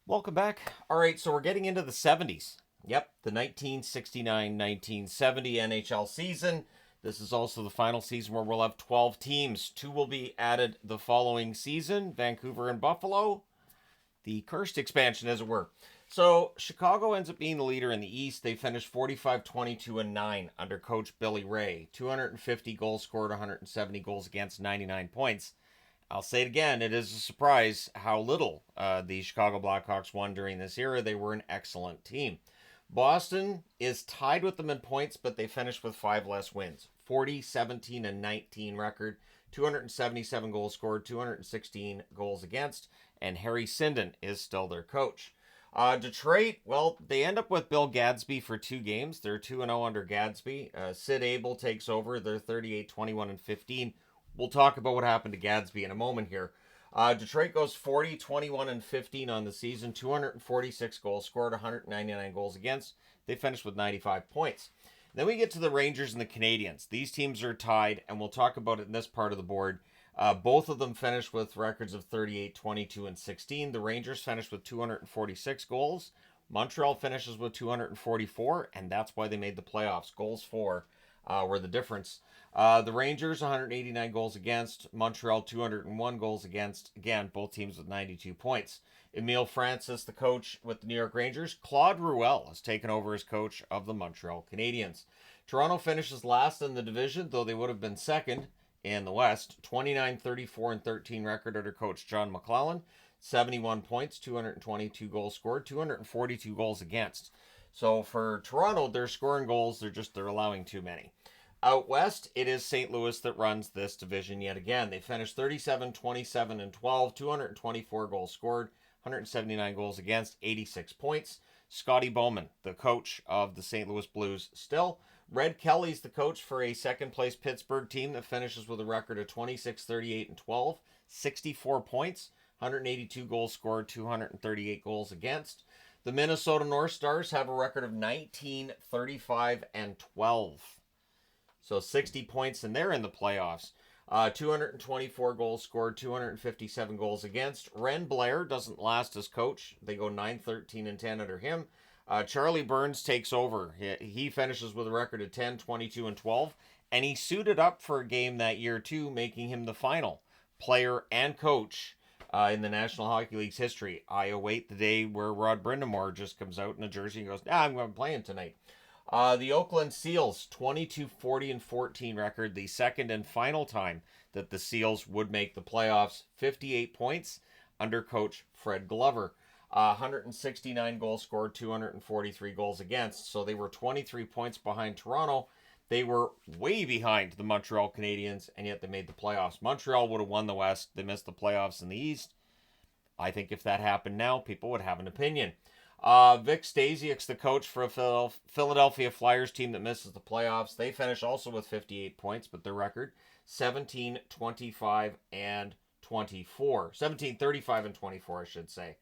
Welcome back. All right, so we're getting into the 70s. Yep, the 1969-1970 NHL season. This is also the final season where we'll have 12 teams. Two will be added the following season, Vancouver and Buffalo. The cursed expansion, as it were. So Chicago ends up being the leader in the East. They finished 45-22-9 under coach Billy Ray. 250 goals scored, 170 goals against, 99 points. I'll say it again, it is a surprise how little the Chicago Blackhawks won during this era. They were an excellent team. Boston is tied with them in points, but they finished with 5 less wins. 40-17-19 record, 277 goals scored, 216 goals against, and Harry Sinden is still their coach. Detroit, well, they end up with Bill Gadsby for 2 games. They're 2-0 under Gadsby. Sid Abel takes over. They're 38-21-15. We'll talk about what happened to Gadsby in a moment here. Detroit goes 40-21-15 on the season, 246 goals scored, 199 goals against. They finished with 95 points. Then we get to the Rangers and the Canadiens. These teams are tied, and we'll talk about it in this part of the board. Both of them finished with records of 38-22-16. The Rangers finished with 246 goals. Montreal finishes with 244, and that's why they made the playoffs. Goals for were the difference. The Rangers, 189 goals against. Montreal, 201 goals against. Again, both teams with 92 points. Emile Francis, the coach with the New York Rangers. Claude Ruel has taken over as coach of the Montreal Canadiens. Toronto finishes last in the division, though they would have been second in the West. 29-34-13 record under coach John McClellan. 71 points, 222 goals scored, 242 goals against. So for Toronto, they're scoring goals. They're allowing too many. Out west, it is St. Louis that runs this division yet again. They finished 37-27-12, 224 goals scored, 179 goals against, 86 points. Scotty Bowman, the coach of the St. Louis Blues, still. Red Kelly's the coach for a second-place Pittsburgh team that finishes with a record of 26-38-12, 64 points, 182 goals scored, 238 goals against. The Minnesota North Stars have a record of 19-35-12. So 60 points, and they're in the playoffs. 224 goals scored, 257 goals against. Ren Blair doesn't last as coach. They go 9-13-10 under him. Charlie Burns takes over. He finishes with a record of 10-22-12, and he suited up for a game that year too, making him the final player and coach in the National Hockey League's history. I await the day where Rod Brindamore just comes out in a jersey and goes, I'm going to play him tonight. The Oakland Seals, 22-40-14 record, the second and final time that the Seals would make the playoffs. 58 points under coach Fred Glover. 169 goals scored, 243 goals against. So they were 23 points behind Toronto. They were way behind the Montreal Canadiens, and yet they made the playoffs. Montreal would have won the West. They missed the playoffs in the East. I think if that happened now, people would have an opinion. Vic Stasiak's the coach for a Philadelphia Flyers team that misses the playoffs. They finish also with 58 points, but their record 17-25-24. 17-35-24, I should say.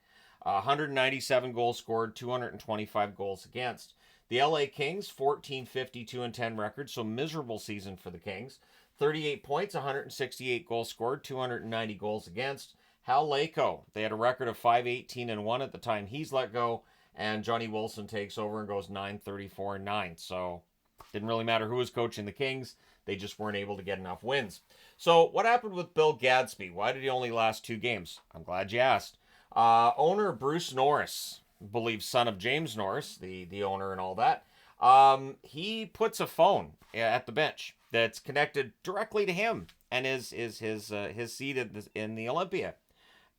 197 goals scored, 225 goals against. The LA Kings, 14-52-10 record, so miserable season for the Kings. 38 points, 168 goals scored, 290 goals against. Hal Layko, they had a record of 5-18-1 at the time he's let go, and Johnny Wilson takes over and goes 9-34-9. So didn't really matter who was coaching the Kings. They just weren't able to get enough wins. So what happened with Bill Gadsby? Why did he only last 2 games? I'm glad you asked. Owner Bruce Norris, I believe son of James Norris, the owner and all that, he puts a phone at the bench that's connected directly to him and his seat in the Olympia.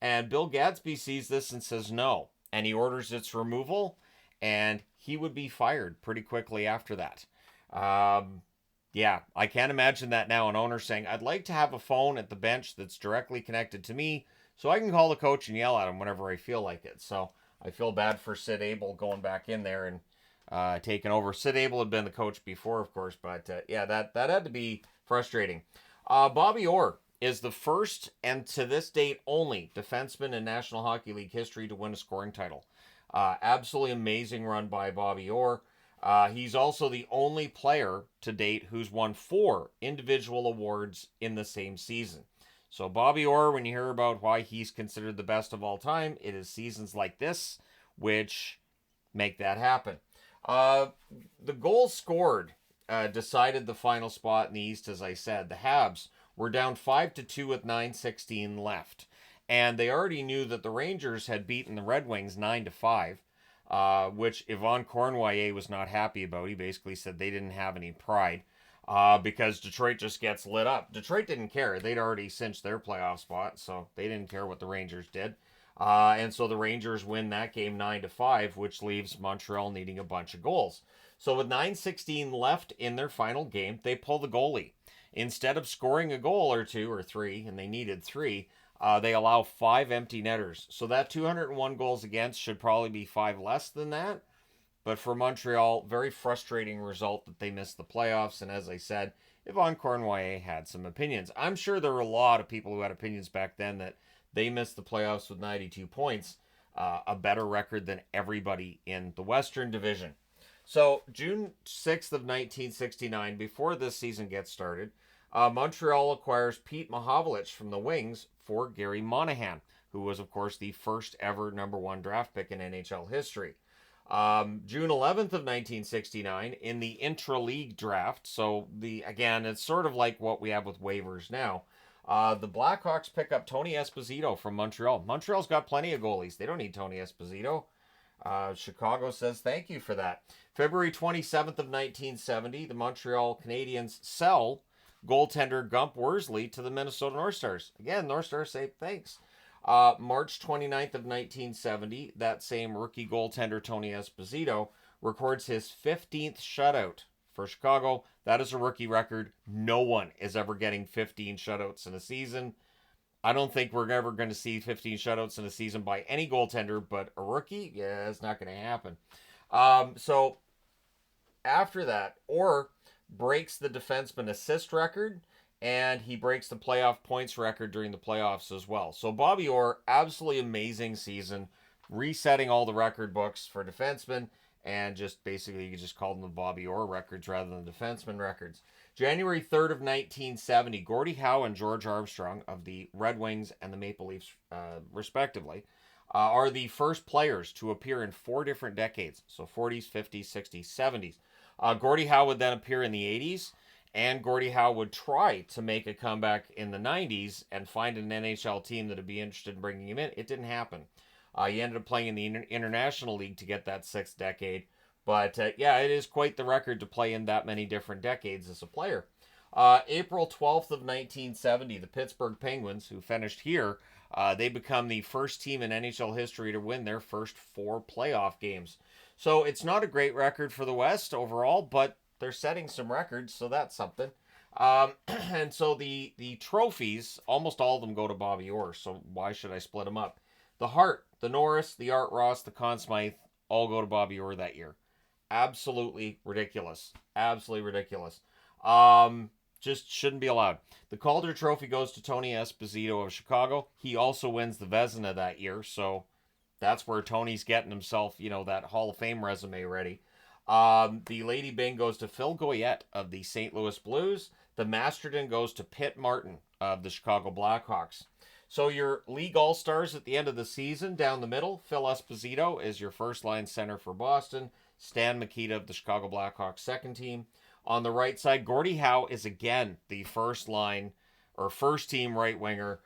And Bill Gadsby sees this and says no. And he orders its removal. And he would be fired pretty quickly after that. Yeah, I can't imagine that now. An owner saying, I'd like to have a phone at the bench that's directly connected to me so I can call the coach and yell at him whenever I feel like it. So I feel bad for Sid Abel going back in there and taking over. Sid Abel had been the coach before, of course. But yeah, that had to be frustrating. Bobby Orr is the first and to this date only defenseman in National Hockey League history to win a scoring title. Absolutely amazing run by Bobby Orr. He's also the only player to date who's won 4 individual awards in the same season. So Bobby Orr, when you hear about why he's considered the best of all time, it is seasons like this which make that happen. The goals scored decided the final spot in the East, as I said. The Habs were down 5-2 with 9:16 left. And they already knew that the Rangers had beaten the Red Wings 9-5, which Yvon Cornwallier was not happy about. He basically said they didn't have any pride because Detroit just gets lit up. Detroit didn't care. They'd already cinched their playoff spot, so they didn't care what the Rangers did. And so the Rangers win that game 9-5, which leaves Montreal needing a bunch of goals. So with 9:16 left in their final game, they pull the goalie. Instead of scoring a goal or two or three, and they needed three, they allow 5 empty netters. So that 201 goals against should probably be 5 less than that. But for Montreal, very frustrating result that they missed the playoffs. And as I said, Yvon Cornwallier had some opinions. I'm sure there were a lot of people who had opinions back then that they missed the playoffs with 92 points, a better record than everybody in the Western Division. So June 6th of 1969, before this season gets started, Montreal acquires Pete Mahovlich from the Wings for Gary Monahan, who was, of course, the first ever number 1 draft pick in NHL history. June 11th of 1969, in the intra-league draft, so again, it's sort of like what we have with waivers now, the Blackhawks pick up Tony Esposito from Montreal. Montreal's got plenty of goalies. They don't need Tony Esposito. Chicago says thank you for that. February 27th of 1970, the Montreal Canadiens sell goaltender Gump Worsley to the Minnesota North Stars. Again, North Stars say thanks. March 29th of 1970, that same rookie goaltender Tony Esposito records his 15th shutout for Chicago. That is a rookie record. No one is ever getting 15 shutouts in a season. I don't think we're ever going to see 15 shutouts in a season by any goaltender, but a rookie, yeah, it's not going to happen. So after that, Orr breaks the defenseman assist record, and he breaks the playoff points record during the playoffs as well. So Bobby Orr, absolutely amazing season, resetting all the record books for defensemen, and just basically you could just call them the Bobby Orr records rather than the defenseman records. January 3rd of 1970, Gordie Howe and George Armstrong of the Red Wings and the Maple Leafs, respectively, are the first players to appear in 4 different decades. So 40s, 50s, 60s, 70s. Gordie Howe would then appear in the 80s, and Gordie Howe would try to make a comeback in the 90s and find an NHL team that would be interested in bringing him in. It didn't happen. He ended up playing in the International League to get that 6th decade. But, yeah, it is quite the record to play in that many different decades as a player. April 12th of 1970, the Pittsburgh Penguins, who finished here, they become the first team in NHL history to win their first 4 playoff games. So it's not a great record for the West overall, but they're setting some records, so that's something. And so the trophies, almost all of them go to Bobby Orr, so why should I split them up? The Hart, the Norris, the Art Ross, the Conn Smythe, all go to Bobby Orr that year. Absolutely ridiculous. Absolutely ridiculous. Just shouldn't be allowed. The Calder Trophy goes to Tony Esposito of Chicago. He also wins the Vezina that year, so that's where Tony's getting himself, that Hall of Fame resume ready. The Lady Byng goes to Phil Goyette of the St. Louis Blues. The Masterton goes to Pitt Martin of the Chicago Blackhawks. So your league all-stars at the end of the season, down the middle, Phil Esposito is your first-line center for Boston. Stan Mikita of the Chicago Blackhawks second team. On the right side, Gordie Howe is again the first-team right winger.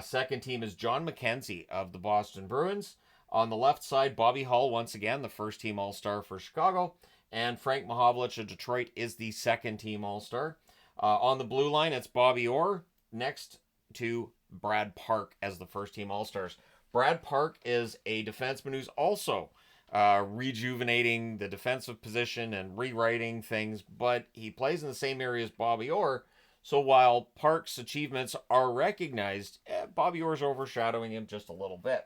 Second team is John McKenzie of the Boston Bruins. On the left side, Bobby Hull, once again, the first-team all-star for Chicago. And Frank Mahovlich of Detroit is the second-team all-star. On the blue line, it's Bobby Orr next to Brad Park as the first-team all-stars. Brad Park is a defenseman who's also rejuvenating the defensive position and rewriting things, but he plays in the same area as Bobby Orr. So while Park's achievements are recognized, Bobby Orr's overshadowing him just a little bit.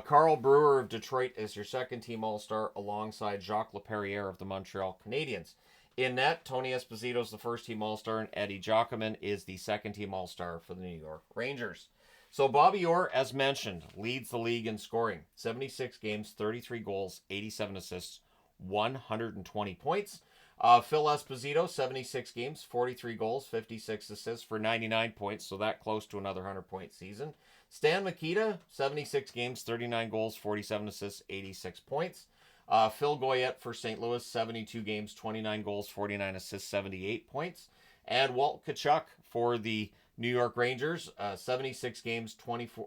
Carl Brewer of Detroit is your second-team all-star alongside Jacques Laperriere of the Montreal Canadiens. In net, Tony Esposito is the first-team all-star, and Eddie Giacomin is the second-team all-star for the New York Rangers. So Bobby Orr, as mentioned, leads the league in scoring. 76 games, 33 goals, 87 assists, 120 points. Phil Esposito, 76 games, 43 goals, 56 assists for 99 points, so that close to another 100-point season. Stan Mikita, 76 games, 39 goals, 47 assists, 86 points. Phil Goyette for St. Louis, 72 games, 29 goals, 49 assists, 78 points. And Walt Tkachuk for the New York Rangers, 76 games,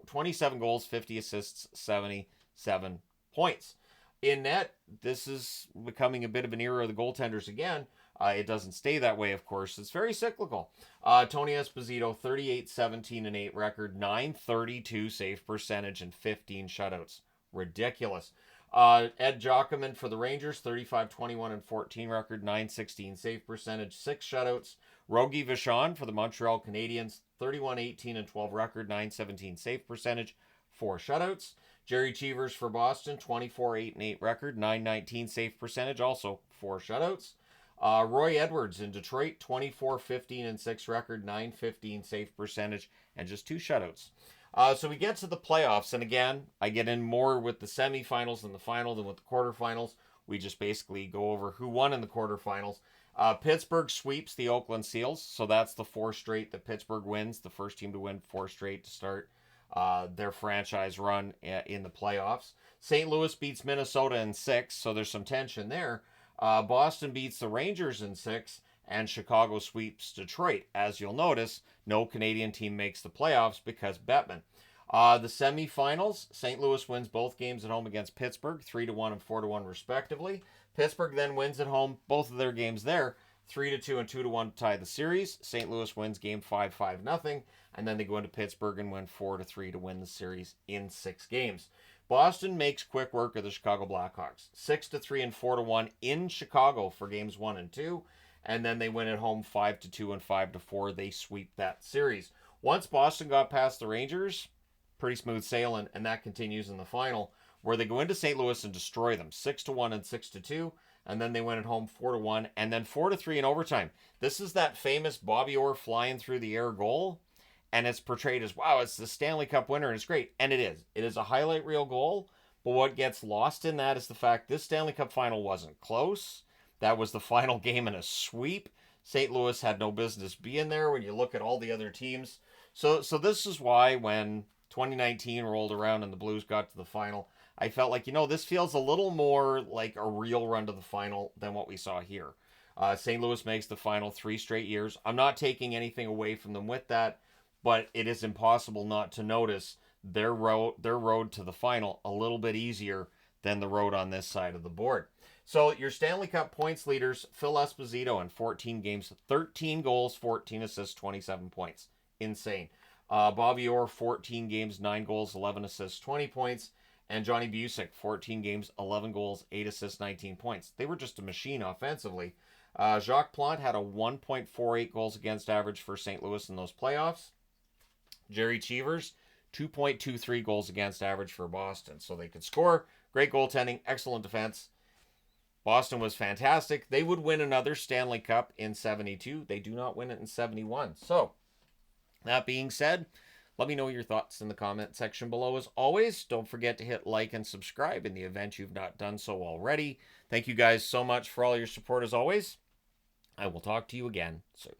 27 goals, 50 assists, 77 points. In net, this is becoming a bit of an era of the goaltenders again. It doesn't stay that way, of course. It's very cyclical. Tony Esposito, 38, 17, and 8 record, 932 save percentage, and 15 shutouts. Ridiculous. Ed Jockman for the Rangers, 35, 21, and 14 record, 916 save percentage, 6 shutouts. Rogie Vachon for the Montreal Canadiens, 31, 18, and 12 record, 917 save percentage, 4 shutouts. Jerry Cheevers for Boston, 24, 8, and 8 record, 919 save percentage, also 4 shutouts. Roy Edwards in Detroit, 24, 15, and 6 record, 915 save percentage, and just 2 shutouts. So we get to the playoffs, and again, I get in more with the semifinals and the final than with the quarterfinals. We just basically go over who won in the quarterfinals. Pittsburgh sweeps the Oakland Seals, so that's the 4 straight that Pittsburgh wins, the first team to win 4 straight to start their franchise run in the playoffs. St. Louis beats Minnesota in 6, so there's some tension there. Boston beats the Rangers in 6, and Chicago sweeps Detroit. As you'll notice, no Canadian team makes the playoffs because Bettman. The semifinals, St. Louis wins both games at home against Pittsburgh, 3-1 and 4-1 respectively. Pittsburgh then wins at home both of their games there, 3-2 and 2-1 to tie the series. St. Louis wins game 5, 5-0, and then they go into Pittsburgh and win 4-3 to win the series in 6 games. Boston makes quick work of the Chicago Blackhawks, 6-3 and 4-1 in Chicago for games 1 and 2, and then they win at home 5-2 and 5-4. They sweep that series. Once Boston got past the Rangers, pretty smooth sailing, and that continues in the final, where they go into St. Louis and destroy them, 6-1 and 6-2, and then they win at home 4-1, and then 4-3 in overtime. This is that famous Bobby Orr flying through the air goal, and it's portrayed as, wow, it's the Stanley Cup winner, and it's great, and it is. It is a highlight reel goal, but what gets lost in that is the fact this Stanley Cup final wasn't close. That was the final game in a sweep. St. Louis had no business being there when you look at all the other teams. So this is why when 2019 rolled around and the Blues got to the final, I felt like, this feels a little more like a real run to the final than what we saw here. St. Louis makes the final 3 straight years. I'm not taking anything away from them with that, but it is impossible not to notice their road to the final a little bit easier than the road on this side of the board. So your Stanley Cup points leaders, Phil Esposito in 14 games, 13 goals, 14 assists, 27 points. Insane. Bobby Orr, 14 games, 9 goals, 11 assists, 20 points. And Johnny Busick, 14 games, 11 goals, 8 assists, 19 points. They were just a machine offensively. Jacques Plante had a 1.48 goals against average for St. Louis in those playoffs. Jerry Cheevers, 2.23 goals against average for Boston. So they could score. Great goaltending, excellent defense. Boston was fantastic. They would win another Stanley Cup in 72. They do not win it in 71. So, that being said, let me know your thoughts in the comment section below. As always, don't forget to hit like and subscribe in the event you've not done so already. Thank you guys so much for all your support as always. I will talk to you again soon.